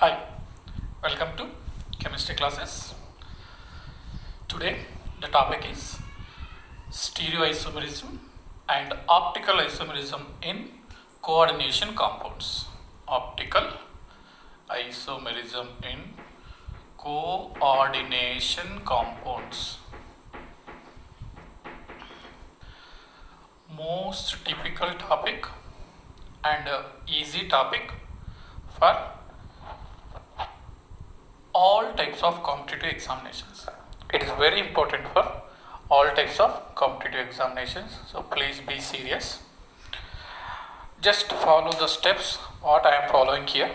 Hi, welcome to chemistry classes. Today the topic is stereoisomerism and optical isomerism in coordination compounds. Optical isomerism in coordination compounds. Most typical topic and easy topic for all types of competitive examinations. It is very important for all types of competitive examinations, so please be serious. Just follow the steps what I am following here,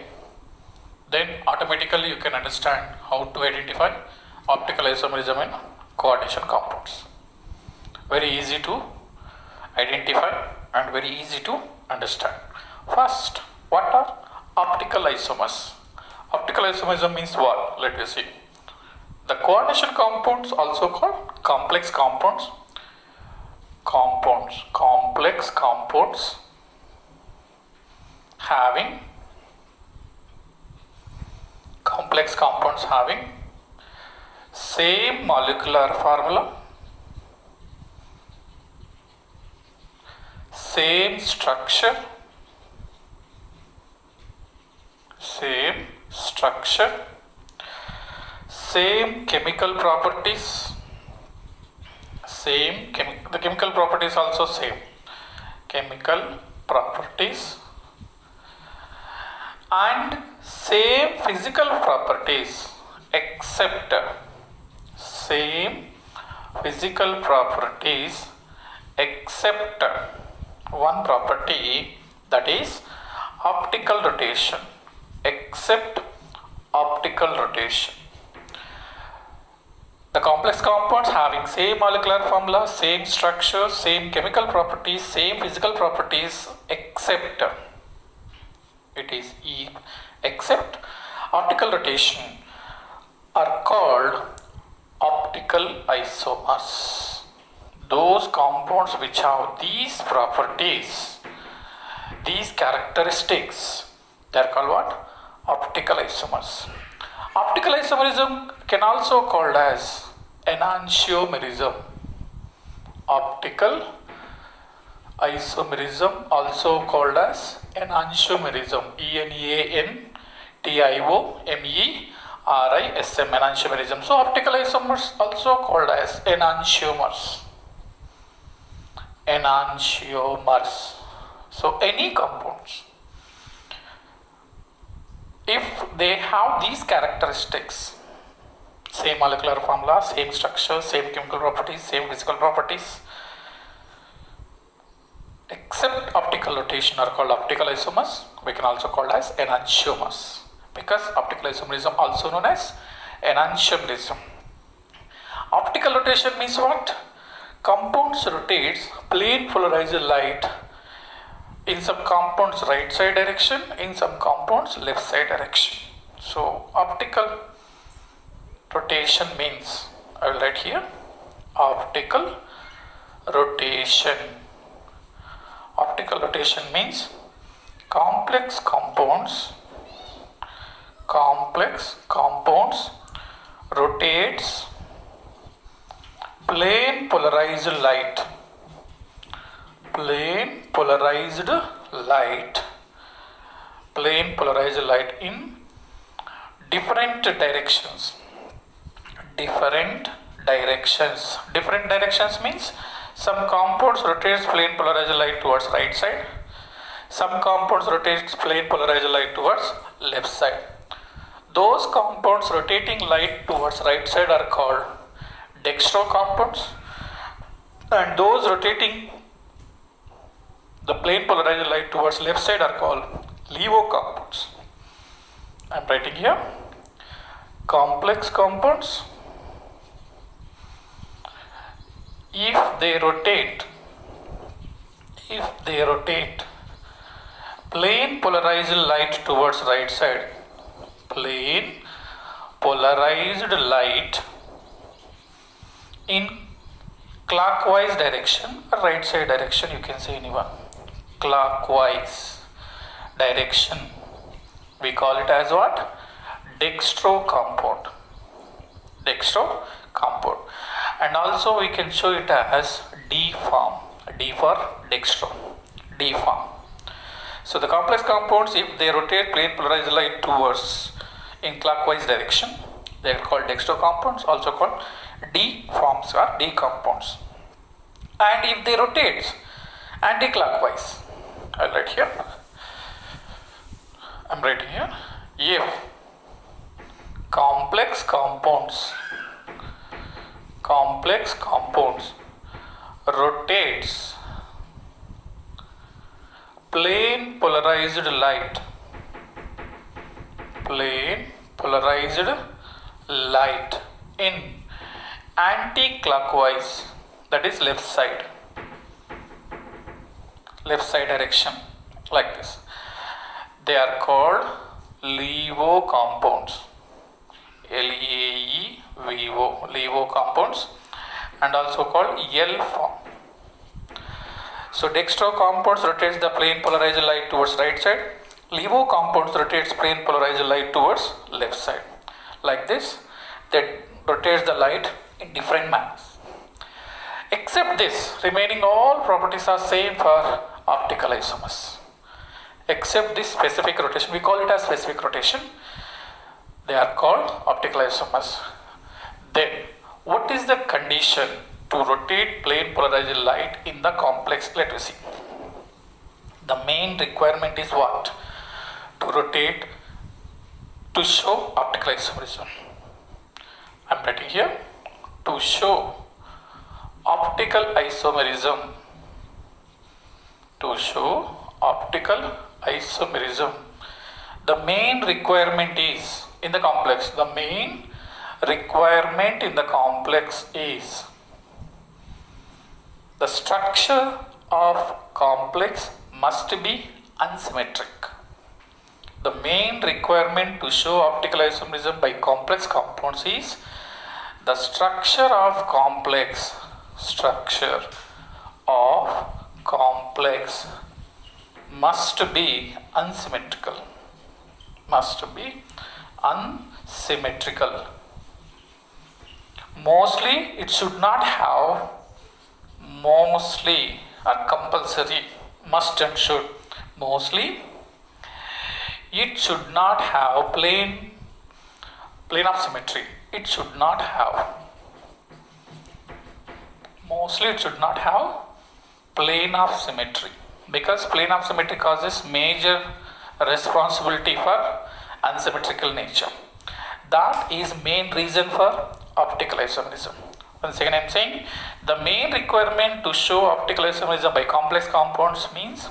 then automatically you can understand how to identify optical isomerism in coordination compounds. Very easy to identify and very easy to understand. First, what are optical isomers? Optical isomerism means what? Let us see. The coordination compounds, also called complex compounds, complex compounds having same molecular formula, same structure, same chemical properties, the chemical properties also same chemical properties, and same physical properties except one property, that is optical rotation. Except optical rotation. The complex compounds having same molecular formula, same structure, same chemical properties, same physical properties except optical rotation are called optical isomers. Those compounds which have these properties, these characteristics, they are called what? Optical isomers. Optical isomerism can also called as enantiomerism. Optical isomerism also called as enantiomerism. enantiomerism. Enantiomerism. So optical isomers also called as enantiomers. So any compounds, if they have these characteristics, same molecular formula, same structure, same chemical properties, same physical properties, except optical rotation, are called optical isomers. We can also call as enantiomers, because optical isomerism also known as enantiomerism. Optical rotation means what? Compounds rotates plane polarized light in some compounds right side direction, in some compounds left side direction. So optical rotation means, I will write here, optical rotation. Optical rotation means complex compounds rotates plane polarized light in different directions. Different directions means some compounds rotates plane polarized light towards right side, some compounds rotates plane polarized light towards left side. Those compounds rotating light towards right side are called dextro compounds, and those rotating the plane polarized light towards left side are called levo compounds. I am writing here complex compounds, if they rotate plane polarized light towards right side, plane polarized light in clockwise direction or right side direction, you can say anyone, clockwise direction, we call it as what? dextro compound. Dextro compound. And also we can show it as D form. D for dextro. D form. So the complex compounds, if they rotate plane polarized light towards in clockwise direction, they are called dextro compounds, also called D forms or D compounds. And if they rotate anti-clockwise, I'll write here. I'm writing here. If complex compounds rotates plane polarized light in anti-clockwise, that is left side direction, like this, they are called LeVo compounds. LeVo, LeVo compounds, and also called L form. So dextro compounds rotates the plane polarized light towards right side. LeVo compounds rotates plane polarized light towards left side. Like this, that rotates the light in different manners. Except this, remaining all properties are same for optical isomers. Except this specific rotation, we call it as specific rotation. They are called optical isomers. Then, what is the condition to rotate plane polarized light in the complex? Let us see. The main requirement is what? To rotate to show optical isomerism. I am writing here, to show optical isomerism. To show optical isomerism, the main requirement is in the complex. The main requirement in the complex is the structure of complex must be unsymmetric. The main requirement to show optical isomerism by complex compounds is the structure of complex must be unsymmetrical. Mostly it should not have, mostly or compulsory, must and should. Mostly it should not have plane of symmetry. It should not have. Mostly it should not have plane of symmetry, because plane of symmetry causes major responsibility for unsymmetrical nature. That is main reason for optical isomerism. Once again I am saying, the main requirement to show optical isomerism by complex compounds means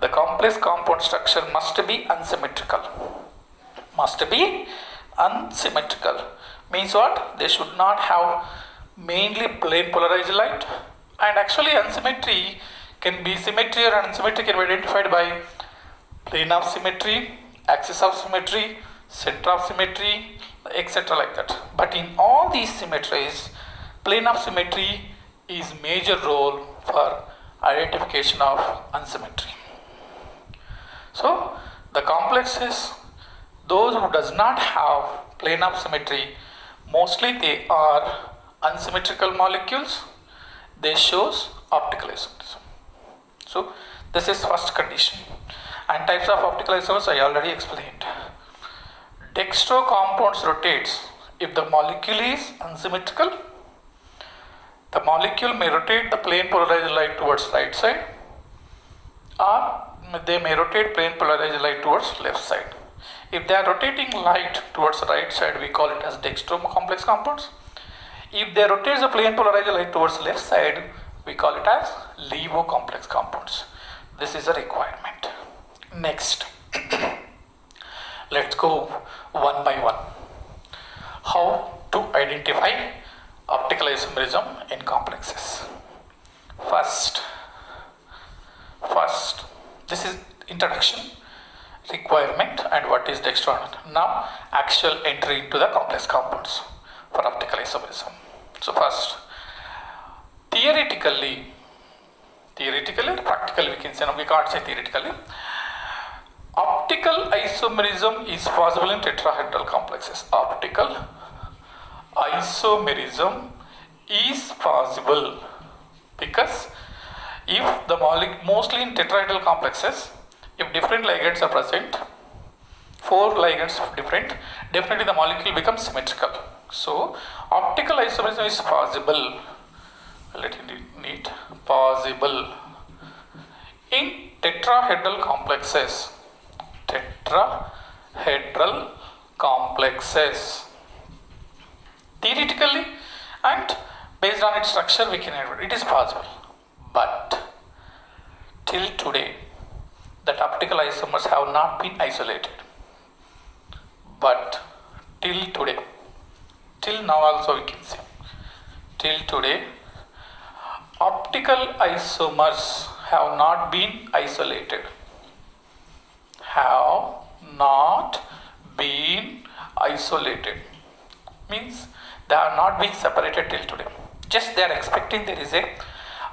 the complex compound structure must be unsymmetrical. Means what? They should not have mainly plane polarized light. And actually unsymmetry can be, symmetry or unsymmetry can be identified by plane of symmetry, axis of symmetry, center of symmetry, etc. like that. But in all these symmetries, plane of symmetry is major role for identification of unsymmetry. So the complexes, those who does not have plane of symmetry, mostly they are unsymmetrical molecules. They shows optical isomerism. So this is first condition. And types of optical isomers I already explained. Dextro compounds rotates if the molecule is unsymmetrical. The molecule may rotate the plane polarized light towards right side, or they may rotate plane polarized light towards left side. If they are rotating light towards right side, we call it as dextro complex compounds. If they rotate the plane polarized light towards left side, we call it as LeVo complex compounds. This is a requirement. Next, let's go one by one. How to identify optical isomerism in complexes. First, this is introduction, requirement, and what is dextro. Now, actual entry into the complex compounds for optical isomerism. So first, theoretically or practically, we can say, no, we can't say theoretically, Optical isomerism is possible in tetrahedral complexes. Optical isomerism is possible because if the molecule, mostly in tetrahedral complexes, if different ligands are present, 4 ligands different, definitely the molecule becomes symmetrical. So optical isomerism is possible. Let it neat. Possible in tetrahedral complexes. Tetrahedral complexes. Theoretically and based on its structure, we can admit it is possible. But till today, that optical isomers have not been isolated. But till today, till now also we can see, till today, optical isomers have not been isolated. Have not been isolated. Means they are not being separated till today. Just they are expecting there is a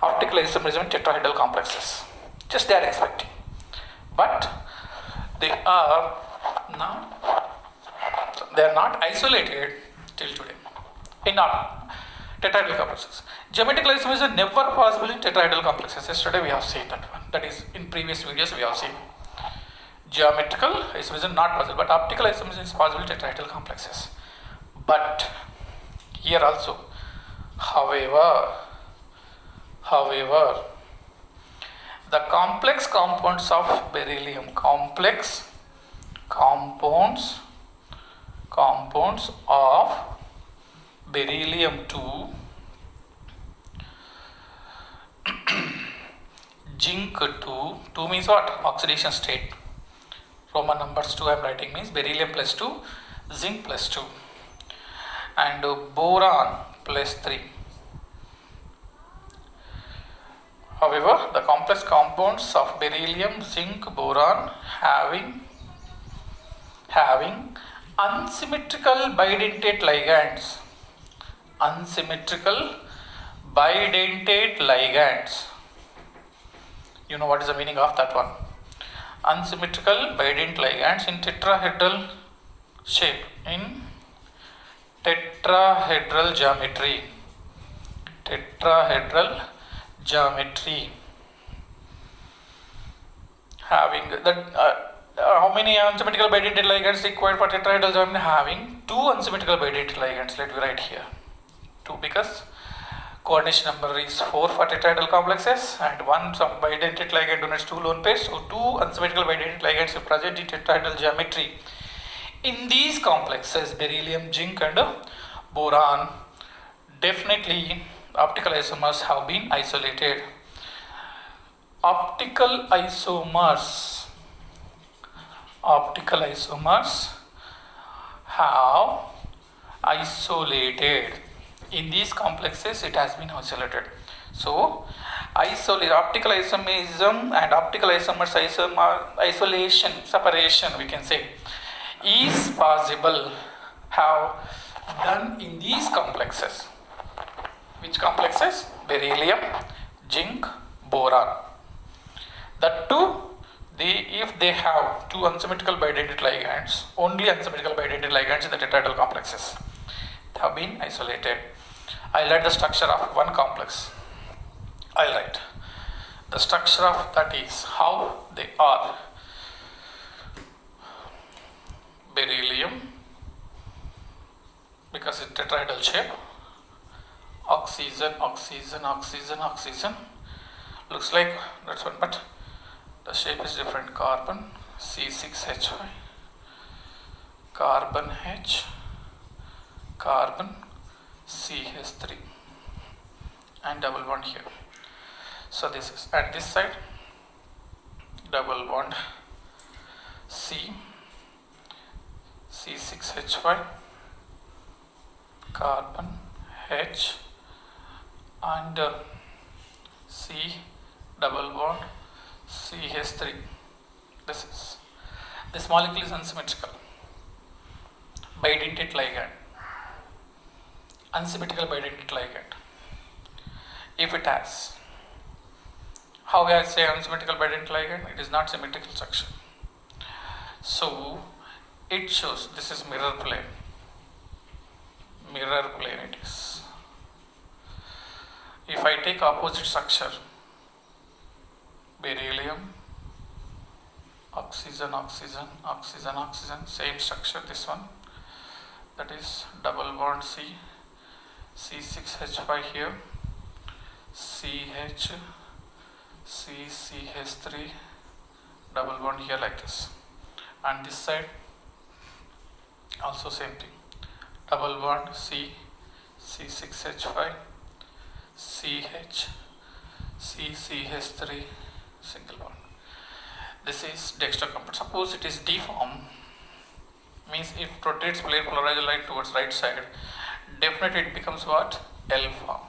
optical isomerism in tetrahedral complexes. Just they are expecting. But they are not isolated till today in our tetrahedral complexes. Geometrical isomerism is never possible in tetrahedral complexes. Yesterday we have seen that one. That is in previous videos we have seen. Geometrical isomerism not possible, but optical isomerism is possible in tetrahedral complexes. But here also, however, the complex compounds of beryllium, complex compounds of beryllium 2, zinc 2 means what? Oxidation state. Roman numbers 2 I am writing means beryllium plus 2, zinc plus 2, and boron plus 3. However, the complex compounds of beryllium, zinc, boron having unsymmetrical bidentate ligands. Unsymmetrical bidentate ligands. You know what is the meaning of that one? Unsymmetrical bidentate ligands in tetrahedral shape, in tetrahedral geometry. Tetrahedral geometry. Having that, how many unsymmetrical bidentate ligands required for tetrahedral geometry? Having 2 unsymmetrical bidentate ligands. Let me write here 2 because coordination number is 4 for tetrahedral complexes and 1 some bidentate ligand donates 2 lone pairs. So 2 unsymmetrical bidentate ligands are present in tetrahedral geometry. In these complexes, beryllium, zinc and boron, definitely optical isomers have been isolated. Optical isomers have isolated. In these complexes, it has been isolated. So, optical isomerism and optical isomers isolation, separation, we can say, is possible. Have done in these complexes. Which complexes? Beryllium, zinc, boron. That too, if they have 2 unsymmetrical bidentate ligands, only unsymmetrical bidentate ligands in the tetrahedral complexes, they have been isolated. I'll write the structure of one complex. I'll write the structure of that is how they are. Beryllium, because it's tetrahedral shape, oxygen, looks like that's one, but the shape is different. Carbon, C6H5, carbon H, carbon CH3, and double bond here. So this is at this side, double bond C6H5, carbon H, and C double bond CH3. This molecule is unsymmetrical. Bidentate ligand. Unsymmetrical bidentate ligand. If it has, how I say unsymmetrical bidentate ligand? It is not symmetrical structure. it shows this is mirror plane. Mirror plane it is. If I take opposite structure, beryllium, oxygen, oxygen, oxygen, oxygen, same structure, this one, that is double bond C, C6H5 here, CH, CH3, double bond here like this, and this side also same thing, double bond C, C6H5, CH, CH3, single bond. This is dextro compound. Suppose it is D form, means if it rotates plane polarized light towards right side, definitely it becomes what? L form.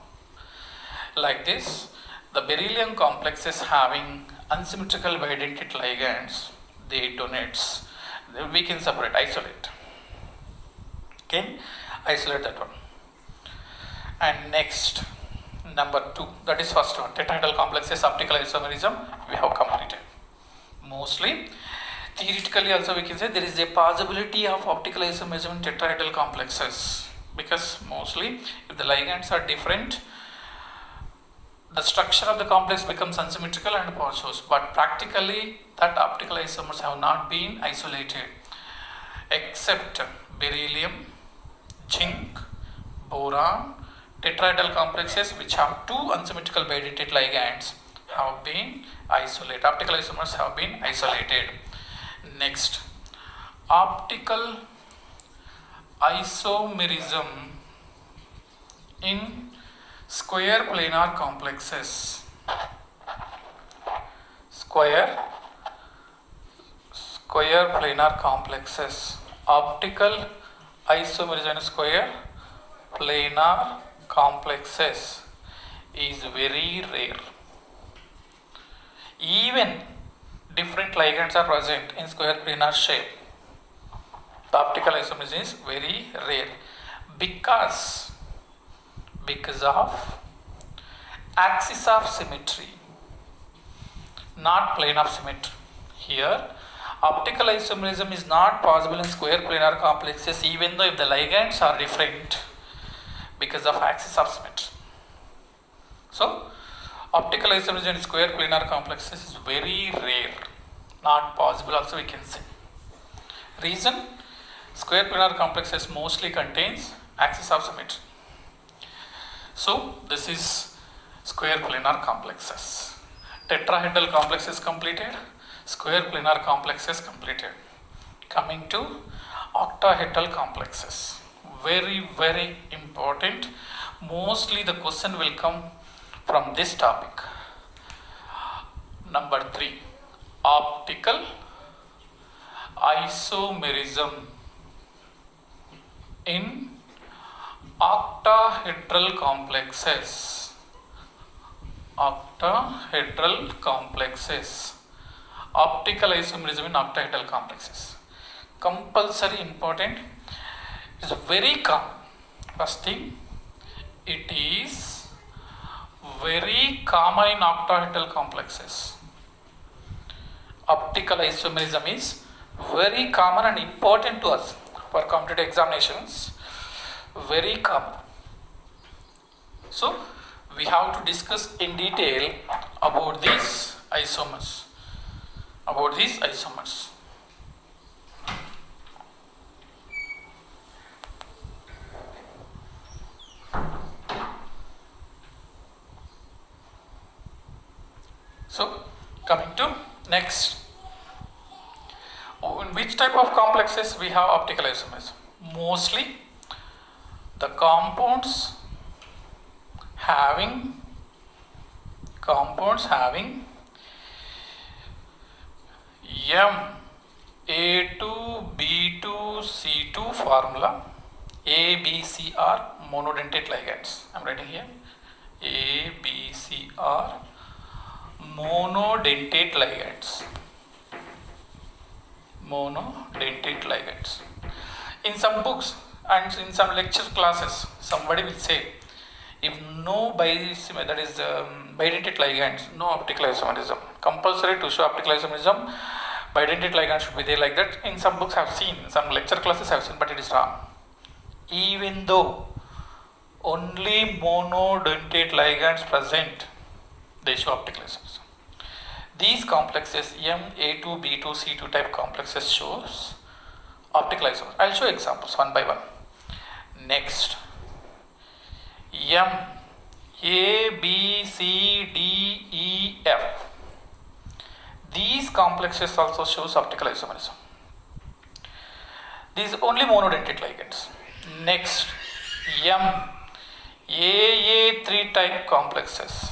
Like this, the beryllium complexes having unsymmetrical bidentate ligands, they donates. We can separate, isolate. Okay, isolate that one. And next, number 2, that is first one, tetrahedral complexes, optical isomerism, we have completed. Mostly, theoretically also we can say there is a possibility of optical isomerism in tetrahedral complexes, because mostly if the ligands are different, the structure of the complex becomes unsymmetrical and shows, but practically that optical isomers have not been isolated, except beryllium, zinc, boron, tetrahedral complexes which have 2 unsymmetrical bidentate ligands have been isolated. Optical isomers have been isolated. Next, optical isomerism in square planar complexes. Square planar complexes. Optical isomerism in square planar complexes is very rare. Even different ligands are present in square planar shape. The optical isomerism is very rare because of axis of symmetry, not plane of symmetry. Here, optical isomerism is not possible in square planar complexes, even though if the ligands are different, because of axis of symmetry. So, optical isomerism in square planar complexes is very rare, not possible also we can say. Reason, square planar complexes mostly contains axis of symmetry. So, this is square planar complexes. Tetrahedral complexes completed, square planar complexes completed. Coming to octahedral complexes. Very, very important. Mostly the question will come from this topic. Number 3, optical isomerism in octahedral complexes. Octahedral complexes. Optical isomerism in octahedral complexes. Compulsory important. Is very common. First thing, it is very common in octahedral complexes. Optical isomerism is very common and important to us for competitive examinations. Very common. So, we have to discuss in detail about these isomers. So, coming to next, in which type of complexes we have optical isomerism? Mostly the compounds having A2B2C2 formula. A, B, C are monodentate ligands. I am writing here A, B, C are monodentate ligands. In some books and in some lecture classes, somebody will say, if no bidentate ligands, no optical isomerism. Compulsory to show optical isomerism Bidentate ligand should be there like that. In some books I have seen, some lecture classes I have seen, but it is wrong. Even though only monodentate ligands present, they show optical isomerism. These complexes M, A2, B2, C2 type complexes shows optical isomerism. I'll show examples one by one. Next, M, A, B, C, D, E, F. These complexes also shows optical isomerism. These only monodentate ligands. Next, M, AA3 type complexes.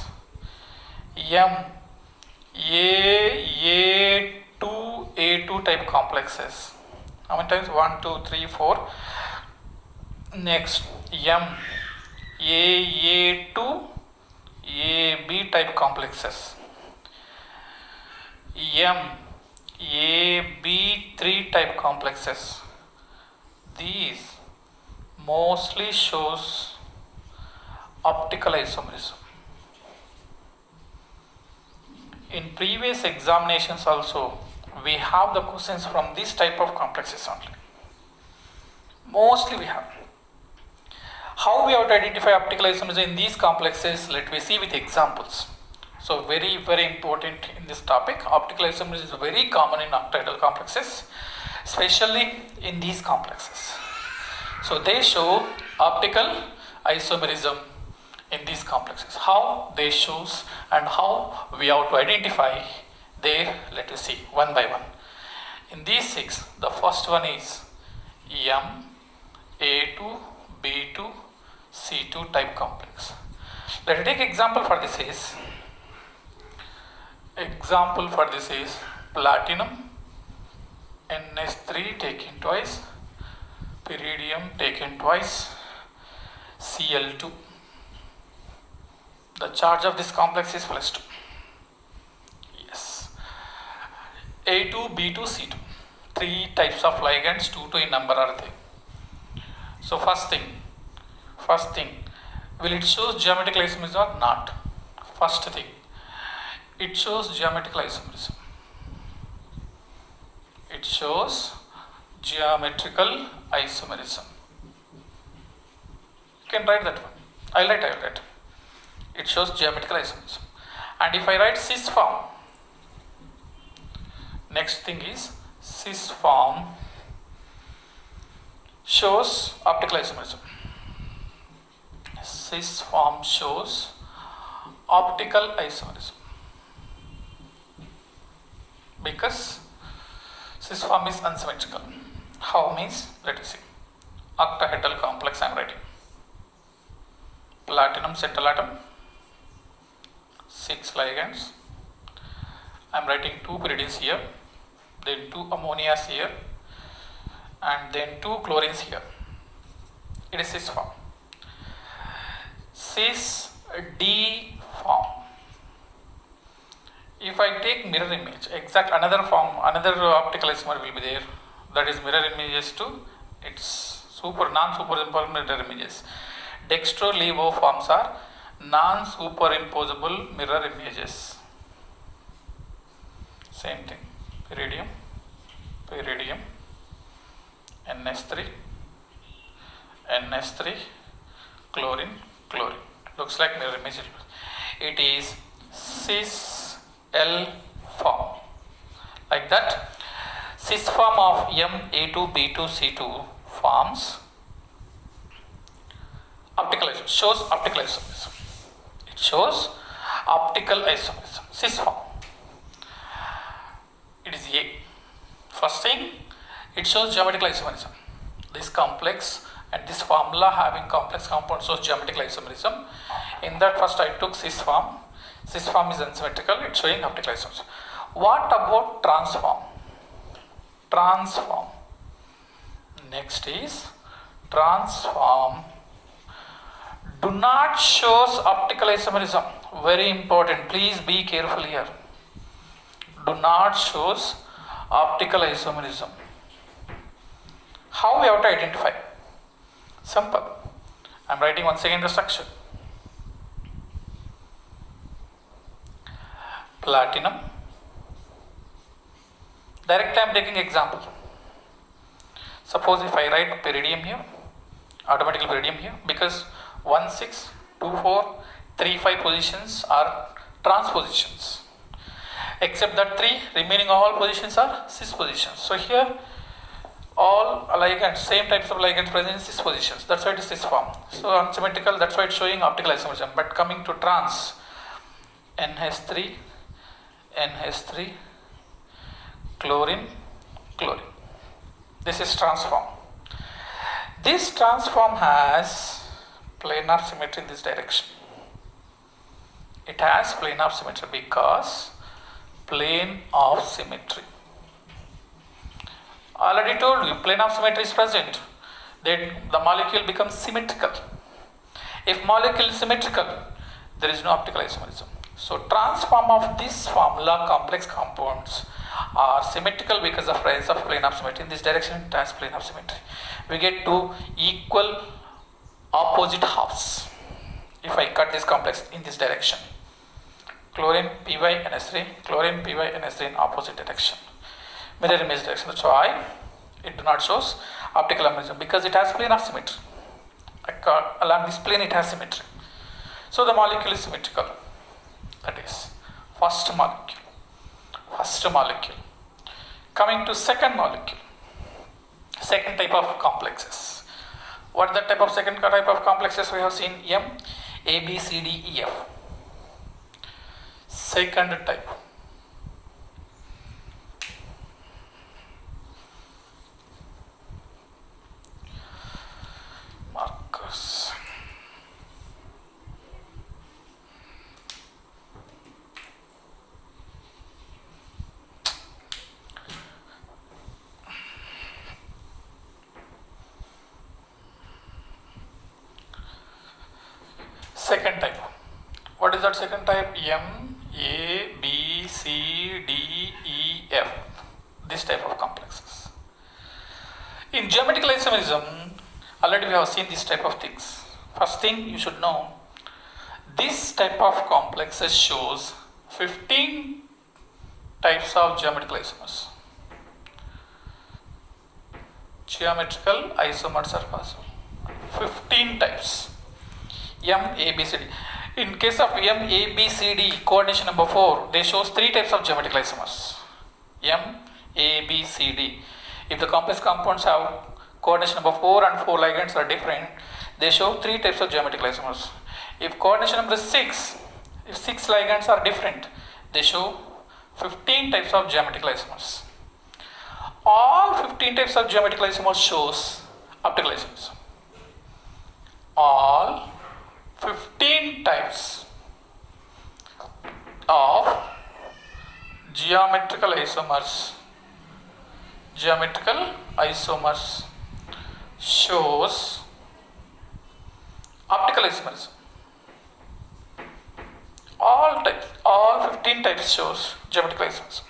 M, A2 type complexes. How many times? 1, 2, 3, 4. Next, M, AA2, AB type complexes. M, AB3 type complexes. These mostly shows optical isomerism. In previous examinations also, we have the questions from this type of complexes only. Mostly we have. How we have to identify optical isomerism in these complexes, let me see with examples. So very, very important in this topic. Optical isomerism is very common in octahedral complexes, especially in these complexes. So they show optical isomerism in these complexes. How they shows and how we have to identify there, let us see one by one. In these 6, the first one is M, A2, B2, C2 type complex. Let us take example for this is platinum, NS3 taken twice, pyridium taken twice, Cl2. The charge of this complex is +2. Yes. A2, B2, C2. 3 types of ligands, 2 in number are there. So first thing, will it shows geometrical isomerism or not? First thing, it shows geometrical isomerism. It shows geometrical isomerism. You can write that one. I'll write. It shows geometrical isomerism. And if I write cis form, next thing is cis form shows optical isomerism. Cis form shows optical isomerism because cis form is unsymmetrical. How means? Let us see. Octahedral complex I am writing. Platinum central atom, 6 ligands. I am writing 2 pyridines here, then 2 ammonias here, and then 2 chlorines here. It is cis form. Cis D form. If I take mirror image, exact another form, another optical isomer will be there. That is mirror images to its non-superimposable mirror images. Dextro-levo forms are non-superimposable mirror images. Same thing. Pyridium, NS3, chlorine. Looks like mirror image. It is cis L form. Like that, cis form of M, A2, B2, C2 forms optical isomerism. Shows optical isomerism. It shows optical isomerism. Cis form. It is A. First thing, it shows geometrical isomerism. This complex and this formula having complex compound shows geometrical isomerism. In that first I took cis form. Cis form is unsymmetrical. It's showing optical isomerism. What about transform? Transform. Next is transform. Do not shows optical isomerism. Very important. Please be careful here. Do not shows optical isomerism. How we have to identify? Simple. I am writing once again the structure. Platinum, Directly I am taking example. Suppose if I write pyridium here, automatically pyridium here, because 1, 6, 2, 4, 3, 5 positions are transpositions. Except that 3 remaining all positions are cis positions. So here all ligands, same types of ligands present in cis positions. That's why it is cis form. So unsymmetrical, that's why it's showing optical isomerism. But coming to trans, NH3, NH3, chlorine, chlorine. This is transform. This transform has planar symmetry in this direction. It has planar symmetry because plane of symmetry. Already told you, plane of symmetry is present. Then the molecule becomes symmetrical. If molecule is symmetrical, there is no optical isomerism. So transform of this formula, complex compounds, are symmetrical because of presence of plane of symmetry. In this direction, it has plane of symmetry. We get two equal opposite halves. If I cut this complex in this direction, chlorine Py NH3, chlorine Py NH3 in opposite direction, mirror image direction. That's why it do not shows optical isomerism, because it has plane of symmetry. Along this plane, it has symmetry. So the molecule is symmetrical. That is first molecule. First molecule. Coming to second molecule. Second type of complexes. What is the type of second type of complexes? We have seen M, A, B, C, D, E, F. Second type. Markers. Second type. What is that second type? M, A, B, C, D, E, F. This type of complexes. In geometrical isomerism, already we have seen this type of things. First thing you should know, this type of complexes shows 15 types of geometrical isomers. Geometrical isomers are possible. 15 types. M, A, B, C, D. In case of M, A, B, C, D, coordination number 4, they shows 3 types of geometrical isomers. M, A, B, C, D. If the complex compounds have coordination number 4 and 4 ligands are different, they show 3 types of geometrical isomers. If coordination number 6, if 6 ligands are different, they show 15 types of geometrical isomers. All 15 types of geometrical isomers shows optical isomerism. All 15 types of geometrical isomers shows optical isomerism. All types, all 15 types shows geometrical isomerism.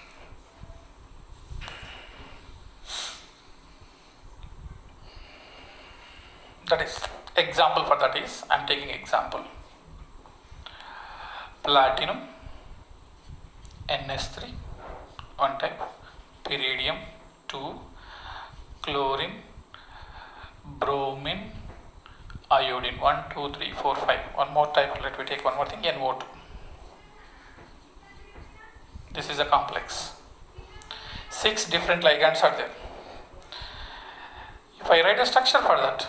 That is, example for that is, I am taking example. Platinum, NH3, one type, pyridium, 2, chlorine, bromine, iodine, 1, 2, 3, 4, 5. One more type, let me take one more thing, NO2. This is a complex. 6 different ligands are there. If I write a structure for that,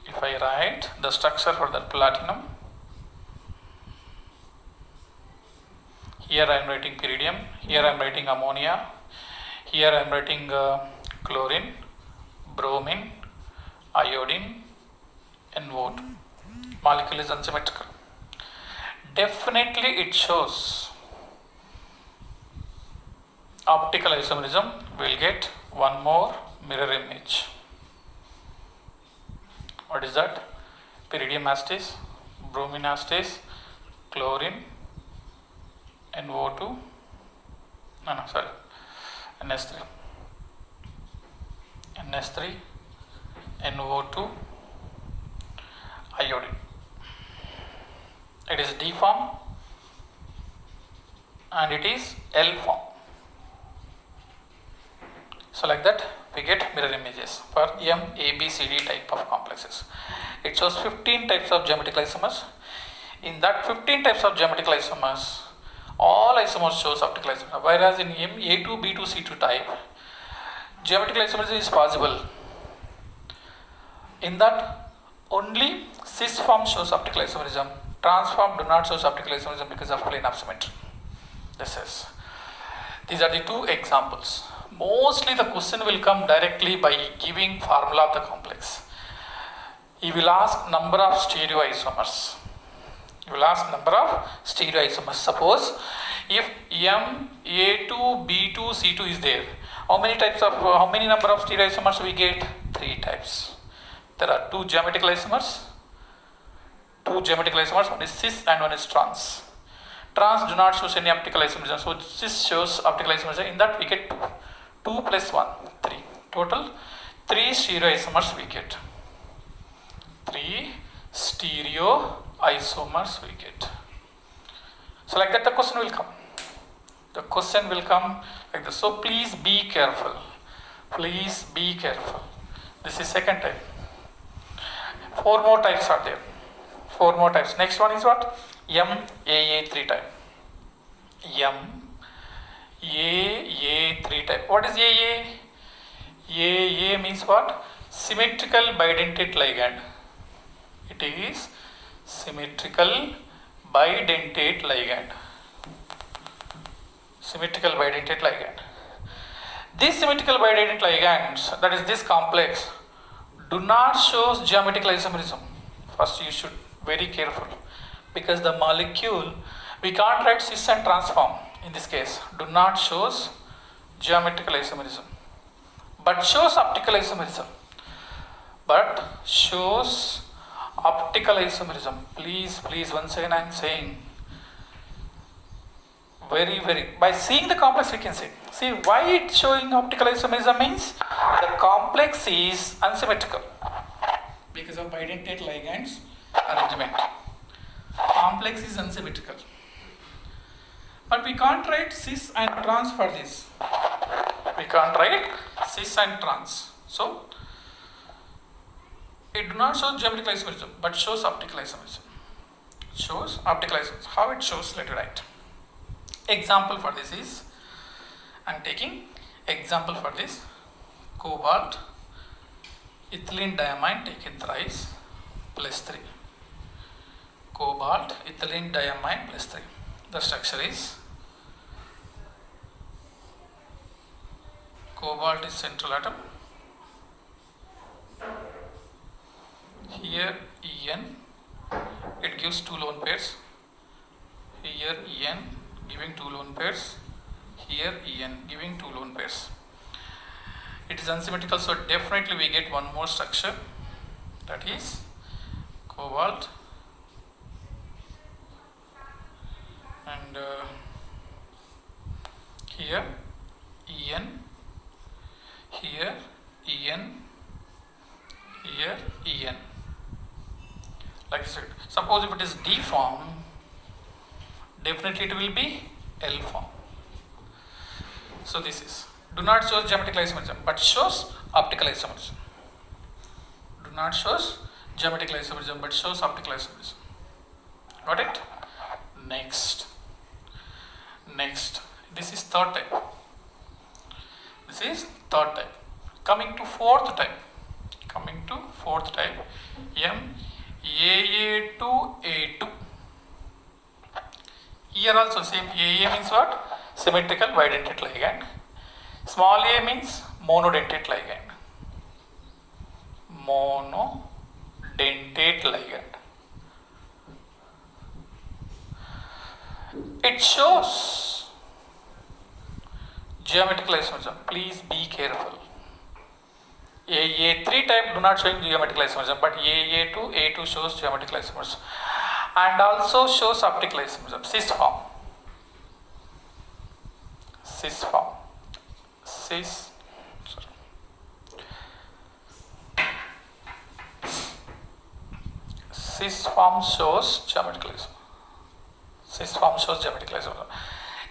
if I write the structure for that platinum, here I am writing pyridium, here I am writing ammonia, here I am writing chlorine, bromine, iodine, NO2. Molecule is unsymmetrical. Definitely it shows optical isomerism. We'll get one more mirror image. What is that? Pyridium has this, bromine has this, chlorine, NO2, NH3, NO2, iodine. It is D form and it is L form. So like that we get mirror images for M, A, B, C, D type of complexes. It shows 15 types of geometrical isomers. In that 15 types of geometrical isomers, all isomers shows optical isomer. Whereas in M, A2, B2, C2 type, geometrical isomerism is possible. In that only cis form shows optical isomerism. Trans form do not shows optical isomerism because of plane of symmetry. These are the two examples. Mostly the question will come directly by giving formula of the complex. He will ask number of stereoisomers. Suppose if M, A2, B2, C2 is there, how many number of stereoisomers we get? 3 types. There are two geometrical isomers, one is cis and one is trans. Trans do not show any optical isomerism, so cis shows optical isomerism. In that we get 2. 2 plus 1, 3. Total 3 stereoisomers we get. 3 stereoisomers we get. So like that the question will come. Like this. So please be careful. This is second type. 4 more types are there. Next one is what? MAA3 type. MAA3 type. What is AA? AA means what? Symmetrical bidentate ligand. It is symmetrical bidentate ligand. These symmetrical bidentate ligands, that is this complex, do not show geometrical isomerism. First you should very careful, because the molecule, we can't write cis and transform in this case, do not shows geometrical isomerism, but shows optical isomerism. Please, once again I am saying, very, by seeing the complex we can see why it's showing optical isomerism means the complex is unsymmetrical because of bidentate ligands arrangement. Complex is unsymmetrical, but we can't write cis and trans for this. So it do not show geometrical isomerism, but shows optical isomerism. How it shows? Let me write. Example for this is, I am taking example for this, cobalt, ethylene diamine taken thrice plus 3. Cobalt, ethylene diamine plus 3. The structure is, cobalt is central atom. Here En, it gives 2 lone pairs. Here En giving 2 lone pairs. Here En giving 2 lone pairs. It is unsymmetrical, so definitely we get one more structure, that is cobalt and here En, here En, here En. Like I said, suppose if it is D form, definitely it will be L form. So this is, do not show geometrical isomerism, but shows optical isomerism. Do not shows geometrical isomerism, but shows optical isomerism. Got it? Next, this is third type. Coming to fourth type. MAA2A2. Here also same. AA means what? Symmetrical bidentate ligand. Small a means monodentate ligand. It shows geometrical isomerism. Please be careful. AA3 type do not show geometrical isomerism, but AA2A2 shows geometrical isomerism and also shows optical isomerism. Cis form shows geometrical isomerism.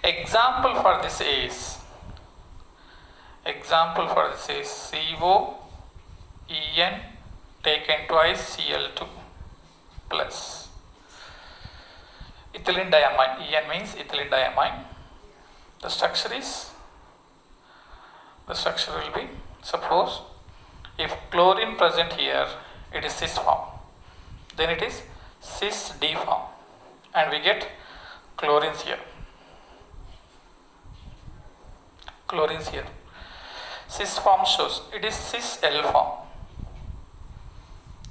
Example for this is example for this is COEN taken twice Cl2 plus ethylene diamine. En means ethylene diamine. The structure will be, suppose if chlorine present here, it is cis form, then it is cis D form, and we get chlorines here. Cis form shows it is cis L form.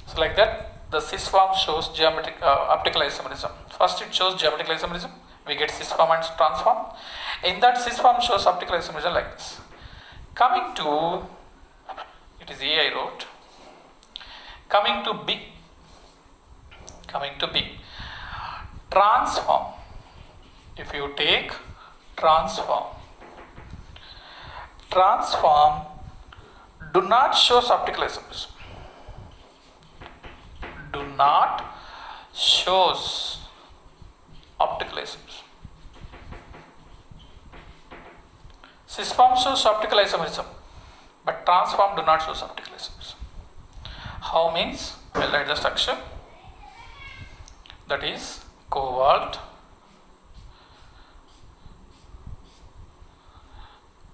So like that, the cis form shows geometric optical isomerism. First it shows geometrical isomerism, we get cis form and trans form. In that, cis form shows optical isomerism like this. Coming to, it is A I wrote. Coming to B. Transform. If you take transform do not shows optical isomerism. Do not shows optical isomerism. Cis form shows optical isomerism, but transform do not shows optical isomerism. How means? We'll write the structure. That is cobalt,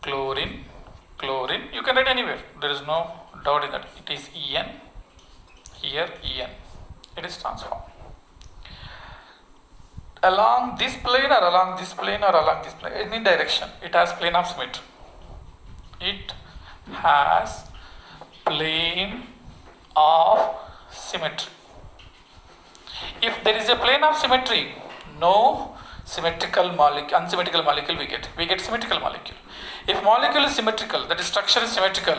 chlorine. You can write anywhere. There is no doubt in that. It is En. Here En. It is transform. Along this plane or along this plane or along this plane, any direction, it has plane of symmetry. It has plane of symmetry. If there is a plane of symmetry, no unsymmetrical molecule we get symmetrical molecule. If molecule is symmetrical, that is structure is symmetrical,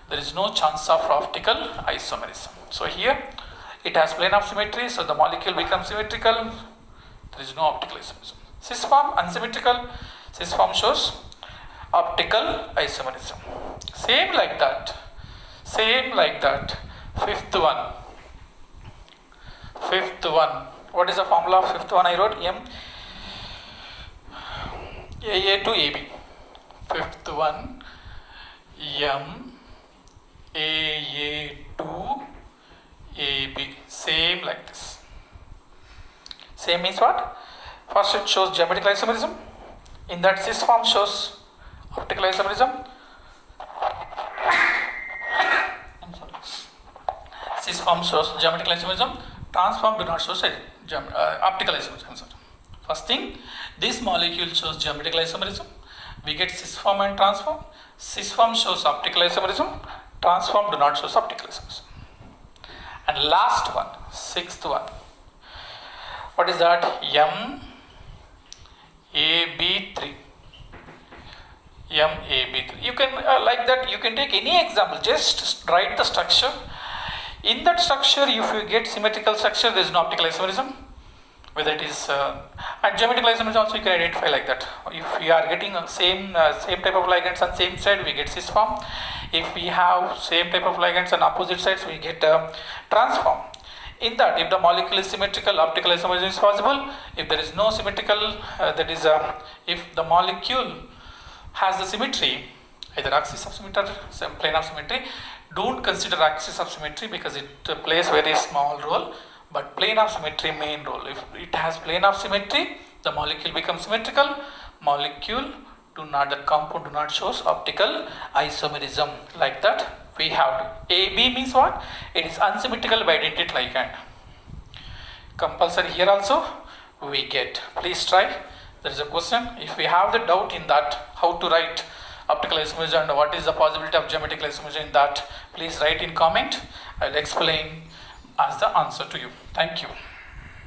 there is no chance of optical isomerism. So here it has plane of symmetry, so the molecule becomes symmetrical. There is no optical isomerism. Cis form unsymmetrical. Cis form shows optical isomerism. Same like that. Fifth one. What is the formula of fifth one? I wrote AA to AB. Fifth one, AA to AB. Same like this. Same means what? First it shows geometrical isomerism. In that, cis form shows optical isomerism. Cis form shows geometrical isomerism. Transform do not show optical isomerism. First thing, this molecule shows geometrical isomerism. We get cis form and transform. Cis form shows optical isomerism. Transform do not show optical isomerism. And last one, sixth one. What is that? MAB3. You can like that. You can take any example. Just write the structure. In that structure, if you get symmetrical structure, there is no optical isomerism. Whether it is and geometrical isomerism also you can identify like that. If we are getting same type of ligands on same side, we get cis form. If we have same type of ligands on opposite sides, we get transform. In that, if the molecule is symmetrical, optical isomerism is possible. If there is no symmetrical, if the molecule has the symmetry, either axis of symmetry or plane of symmetry, don't consider axis of symmetry because it plays very small role, but plane of symmetry main role. If it has plane of symmetry, the molecule becomes symmetrical. The compound do not shows optical isomerism. Like that we have to. AB means what? It is unsymmetrical by identity ligand. Compulsory here also we get. Please try. There is a question. If we have the doubt in that, how to write optical isomerism and what is the possibility of geometrical isomerism in that, please write in comment. I'll explain as the answer to you. Thank you.